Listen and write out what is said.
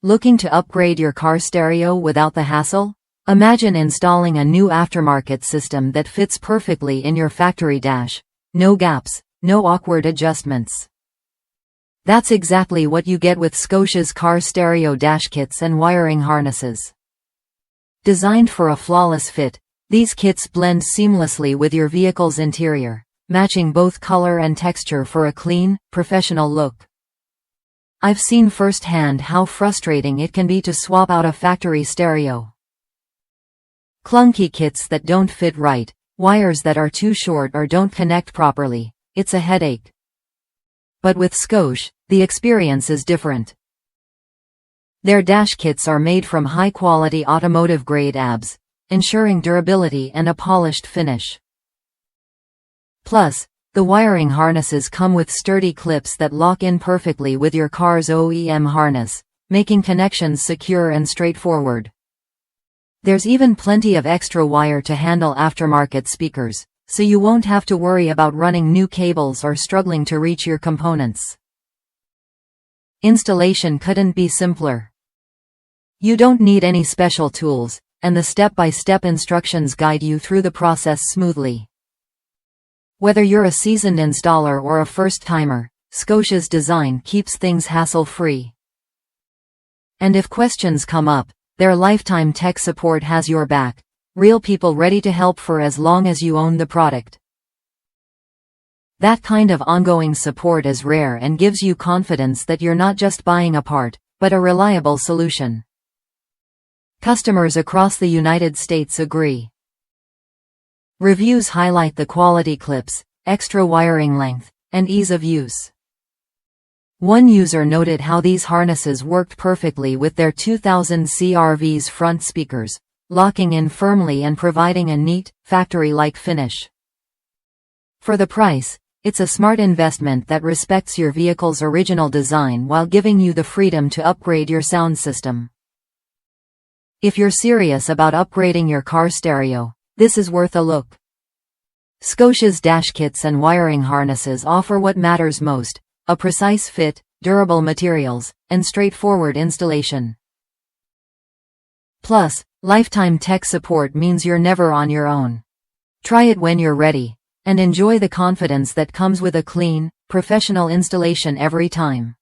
Looking to upgrade your car stereo without the hassle? Imagine installing a new aftermarket system that fits perfectly in your factory dash. No gaps, no awkward adjustments. That's exactly what you get with Scosche's car stereo dash kits and wiring harnesses. Designed for a flawless fit, these kits blend seamlessly with your vehicle's interior, matching both color and texture for a clean, professional look. I've seen firsthand how frustrating it can be to swap out a factory stereo. Clunky kits that don't fit right, wires that are too short or don't connect properly, it's a headache. But with Scosche, the experience is different. Their dash kits are made from high-quality automotive-grade ABS, ensuring durability and a polished finish. Plus, the wiring harnesses come with sturdy clips that lock in perfectly with your car's OEM harness, making connections secure and straightforward. There's even plenty of extra wire to handle aftermarket speakers, so you won't have to worry about running new cables or struggling to reach your components. Installation couldn't be simpler. You don't need any special tools, and the step-by-step instructions guide you through the process smoothly. Whether you're a seasoned installer or a first-timer, Scosche's design keeps things hassle-free. And if questions come up, their lifetime tech support has your back, real people ready to help for as long as you own the product. That kind of ongoing support is rare and gives you confidence that you're not just buying a part, but a reliable solution. Customers across the United States agree. Reviews highlight the quality clips, extra wiring length, and ease of use. One user noted how these harnesses worked perfectly with their 2000 CR-V's front speakers, locking in firmly and providing a neat, factory-like finish. For the price, it's a smart investment that respects your vehicle's original design while giving you the freedom to upgrade your sound system. If you're serious about upgrading your car stereo, this is worth a look. Scosche's dash kits and wiring harnesses offer what matters most: a precise fit, durable materials, and straightforward installation. Plus, lifetime tech support means you're never on your own. Try it when you're ready, and enjoy the confidence that comes with a clean, professional installation every time.